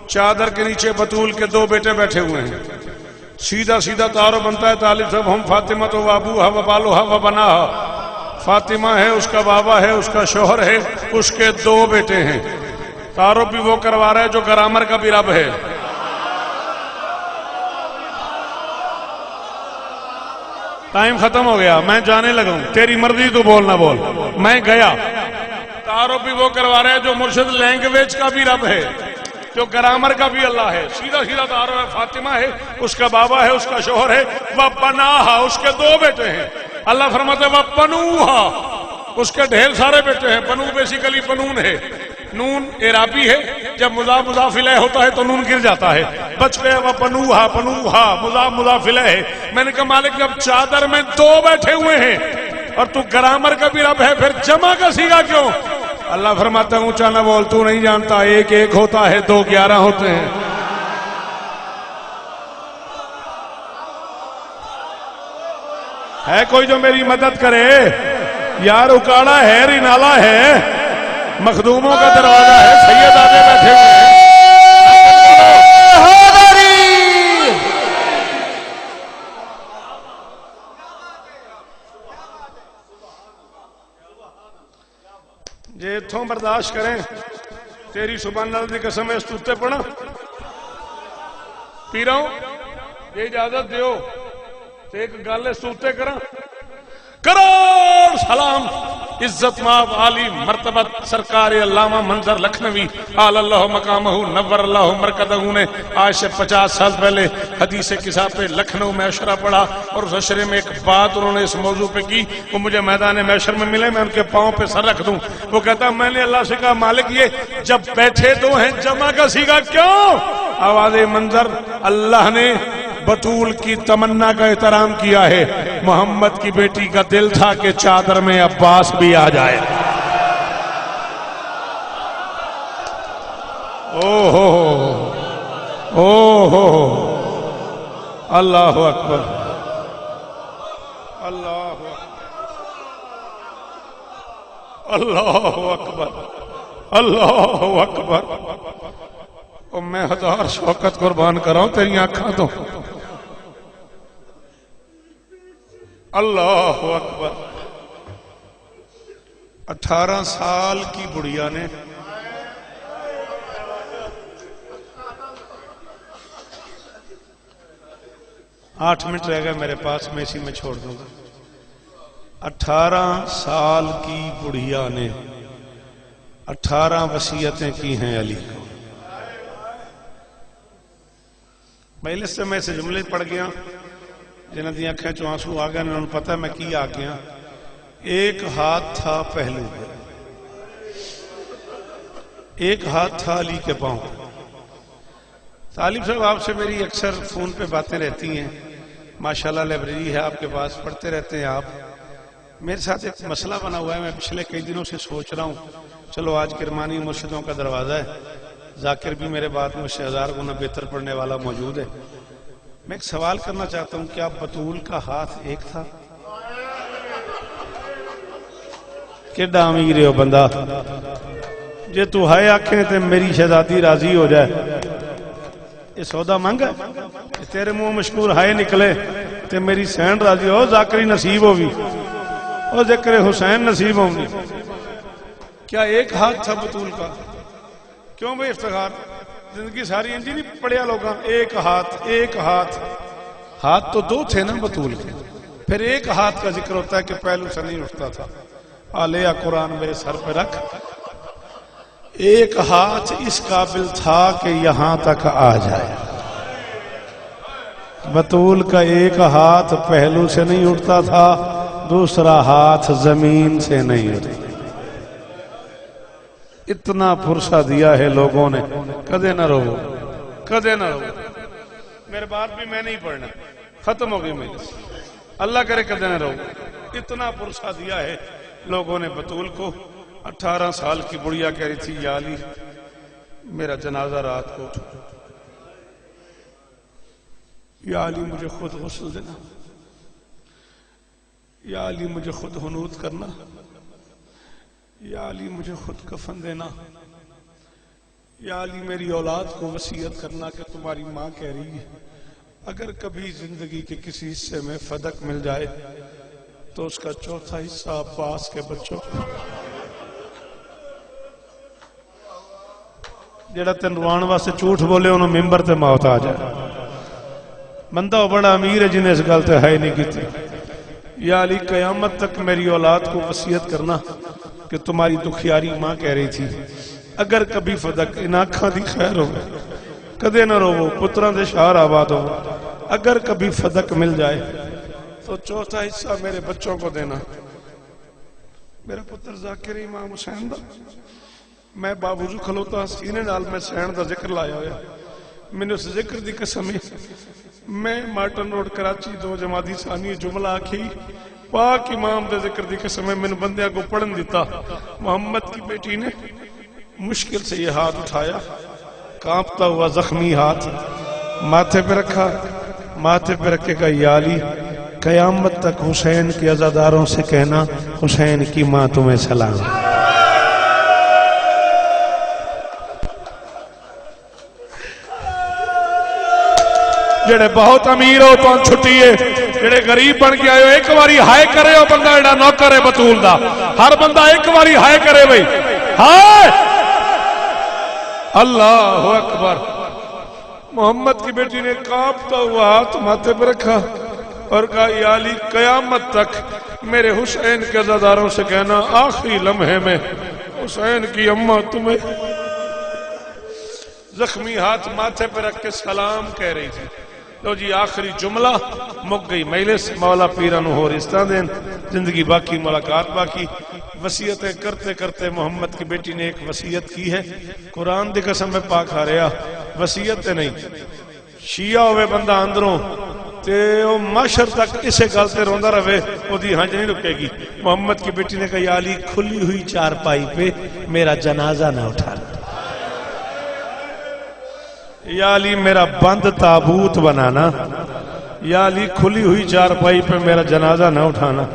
چادر کے نیچے بطول کے 2 بیٹے بیٹھے ہوئے ہیں. سیدھا سیدھا تعارف بنتا ہے طالب صاحب, ہم فاطمہ تو ابوہا و بالوہا و بناہا. فاطمہ ہے اس کا بابا ہے, اس کا شوہر ہے, اس کے 2 بیٹے ہیں. تعارف بھی وہ کروا رہا ہے جو گرامر کا بھی رب ہے. ٹائم ختم ہو گیا, میں جانے لگا ہوں, تیری مرضی تو بول نہ بول, میں گیا. تعارف بھی وہ کروا رہے ہیں جو مرشد لینگویج کا بھی رب ہے, جو گرامر کا بھی اللہ ہے. سیدھا سیدھا تعارف ہے, فاطمہ ہے اس کا بابا ہے, اس کا شوہر ہے, وہ بناہا اس کے 2 بیٹے ہیں. اللہ فرماتا ہے وہ بنوہا, اس کے ڈھیر سارے بیٹے ہیں. بنو بیسیکلی بنون ہے, نون اعرابی ہے, جب مضاف مضاف الیہ ہوتا ہے تو نون گر جاتا ہے. بچ گئے وہ بنوہا, بنوہا مضاف مضاف الیہ ہے. میں نے کہا مالک جب چادر میں 2 بیٹھے ہوئے ہیں اور تو گرامر کا بھی رب ہے, پھر جمع کا سیگا کیوں؟ اللہ فرماتا ہے اونچا نہ بول، تو نہیں جانتا ایک ایک ہوتا ہے 2 11 ہوتے ہیں۔ ہے کوئی جو میری مدد کرے؟ یار اکاڑا ہے، رینالا ہے، مخدوموں کا دروازہ ہے، سید آدھے بیٹھے ہوئے ہیں۔ جے اتھوں برداشت کریں تیری سبحان اللہ دی قسم اس توتے پڑھا پی رہا ہوں، یہ اجازت دیو تے ایک گل اس توتے کرا۔ کروڑ سلام عزت ماب عالی مرتبت سرکار علامہ منظر لکھنوی آل اللہ مقامہ نور اللہ مرکزہ نے آج سے 50 سال پہلے حدیث قصہ پہ لکھنؤ میں اشرہ پڑھا، اور اس اشرے میں ایک بات انہوں نے اس موضوع پہ کی، وہ مجھے میدان محشر میں ملے، میں ان کے پاؤں پہ سر رکھ دوں۔ وہ کہتا میں نے اللہ سے کہا مالک یہ جب بیٹھے دو ہیں جمع کا سیگا کیوں؟ آواز منظر اللہ نے بطول کی تمنا کا احترام کیا ہے، محمد کی بیٹی کا دل تھا کہ چادر میں عباس بھی آ جائے۔ اللہ اکبر، اللہ اکبر، اللہ اکبر۔ اور میں 1000 شوکت قربان کراؤں تیری آنکھاں تو۔ اللہ اکبر۔ 18 سال کی بڑھیا نے آٹھ منٹ رہ گئے میرے پاس، میں اسی میں چھوڑ دوں گا۔ 18 سال کی بڑھیا نے 18 وصیتیں کی ہیں علی کو۔ مجلس سے میں سے جملے پڑھ گیا جنہوں دی آنکھیں چوں آنسو آ گئے، انہوں نے پتہ میں کی آ گیا۔ ایک ہاتھ تھا پہلو پہ، ایک ہاتھ تھا علی کے پاؤں۔ طالب صاحب آپ سے میری اکثر فون پہ باتیں رہتی ہیں، ماشاءاللہ لائبریری ہے آپ کے پاس، پڑھتے رہتے ہیں آپ۔ میرے ساتھ ایک مسئلہ بنا ہوا ہے، میں پچھلے کئی دنوں سے سوچ رہا ہوں چلو آج کرمانی مرشدوں کا دروازہ ہے، ذاکر بھی میرے بعد مجھ سے 1000 گنا بہتر پڑھنے والا موجود ہے۔ میں ایک سوال کرنا چاہتا ہوں، کیا بطول کا ہاتھ ایک تھا؟ کیڈا امیر ہو بندہ، جے تو ہائے آنکھیں تے میری شہزادی راضی ہو جائے، یہ سودا مانگ ہے؟ تیرے منہ مشکور ہائے نکلے تے میری سین راضی ہو، ذاکری نصیب ہوگی، اور ذکر حسین نصیب ہوگی۔ کیا ایک ہاتھ تھا بطول کا؟ کیوں بھئی افتخار؟ زندگی ساری انجی نہیں پڑھیا لوگاں، ایک ہاتھ، ایک ہاتھ۔ ہاتھ تو 2 تھے نا بطول کے، پھر ایک ہاتھ کا ذکر ہوتا ہے کہ پہلو سے نہیں اٹھتا تھا۔ آلیہ قرآن میرے سر پہ رکھ، ایک ہاتھ اس قابل تھا کہ یہاں تک آ جائے۔ بطول کا ایک ہاتھ پہلو سے نہیں اٹھتا تھا، دوسرا ہاتھ زمین سے نہیں اٹھتا۔ اتنا پرسہ دیا ہے لوگوں نے، کدے نہ رو، کدے نہ رو۔ میرے بات بھی میں نہیں پڑھنا، ختم ہو گئی میری، اللہ کرے کدے نہ رو۔ اتنا پرسہ دیا ہے لوگوں نے بطول کو۔ 18 سال کی بڑھیا کہہ رہی تھی یا علی میرا جنازہ رات کو اٹھو، یا علی مجھے خود غسل دینا، یا علی مجھے خود حنوط کرنا، یا علی مجھے خود کفن دینا، یا علی میری اولاد کو وصیت کرنا کہ تمہاری ماں کہہ رہی ہے اگر کبھی زندگی کے کسی حصے میں فدق مل جائے تو اس کا چوتھا حصہ عباس کے بچوں کو۔ جڑا تین روان واسطے جھوٹ بولے انہوں ممبر تے موت آ جائے۔ بندہ بڑا امیر ہے جنہیں اس گل تے ہے نہیں کیتی۔ یا علی قیامت تک میری اولاد کو وصیت کرنا کہ تمہاری دکھیاری ماں کہہ رہی تھی اگر کبھی فدق ان آنکھاں دی خیر ہو کدے نہ رو، پتراں دے شہر آباد ہو، اگر کبھی فدق مل جائے تو چوتھا حصہ میرے بچوں کو دینا۔ میرا پتر ذاکر امام حسین دا، میں باوضو کھلوتا سینے نال میں سین دا ذکر لایا ہویا، میں نے اس ذکر دی قسم ہے، میں مارٹن روڈ کراچی 2 جمادی ثانی جملہ آکھی پاک امام دے ذکر دی قسم ہے میں نے بندیاں کو پڑھن دیتا. محمد کی بیٹی نے مشکل سے یہ ہاتھ اٹھایا, کانپتا ہوا زخمی ہاتھ ماتھے پہ رکھا, ماتھے پہ رکھے گا یا علی قیامت تک حسین کے عزاداروں سے کہنا حسین کی ماں تمہیں سلام. جڑے بہت امیر ہو تو چھٹی ہے, جڑے غریب بن کے آئے ہو ایک باری ہائے کرے ہو. بندہ جڑا نوکر ہے بطول دا, ہر بندہ ایک باری ہائے کرے بھائی ہائے. اللہ اکبر. محمد کی بیٹی نے کانپتا ہوا ہاتھ ماتھے پہ رکھا اور کہا یا علی قیامت تک میرے حسین کے عزاداروں سے کہنا آخری لمحے میں حسین کی اماں تمہیں. زخمی ہاتھ ماتھے پہ رکھ کے سلام کہہ رہی تھی. لو جی آخری جملہ مک گئی مجلس. مولا پیران ہو رشتہ دین زندگی باقی ملاقات باقی. وصیتیں کرتے کرتے محمد کی بیٹی نے ایک وصیت کی ہے. قرآن دی قسم میں پاک آ رہا وصیت نہیں. شیعہ ہوئے بندہ اندروں تے او معاشر تک اسے گل تے روندا رہے او دی ہنج نہیں رکے گی. محمد کی بیٹی نے کہا یا علی کھلی ہوئی چارپائی پہ میرا جنازہ نہ اٹھانا. یا علی میرا بند تابوت بنانا. یا علی کھلی ہوئی چارپائی پہ میرا جنازہ نہ اٹھانا.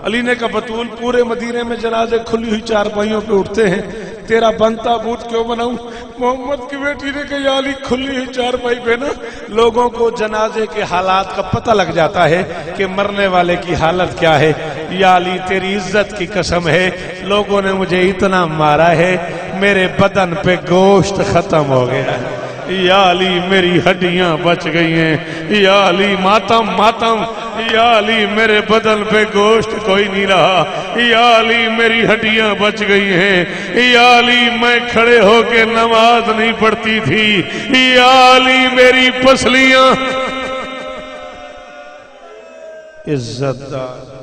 علی نے کہا بطول پورے مدینے میں جنازے کھلی ہوئی چارپائیوں پہ اٹھتے ہیں, تیرا بند تابوت کیوں بناؤں؟ محمد کی بیٹی نے کہا یا علی کھلی ہوئی چارپائی پہ نا لوگوں کو جنازے کے حالات کا پتہ لگ جاتا ہے کہ مرنے والے کی حالت کیا ہے. یا علی تیری عزت کی قسم ہے لوگوں نے مجھے اتنا مارا ہے میرے بدن پہ گوشت ختم ہو گیا ہے. یا علی میری ہڈیاں بچ گئی ہیں. یا علی ماتم ماتم. یا علی میرے بدن پہ گوشت کوئی نہیں رہا. یا علی میری ہڈیاں بچ گئی ہیں. یا علی میں کھڑے ہو کے نماز نہیں پڑھتی تھی. یا علی میری پسلیاں. عزت دار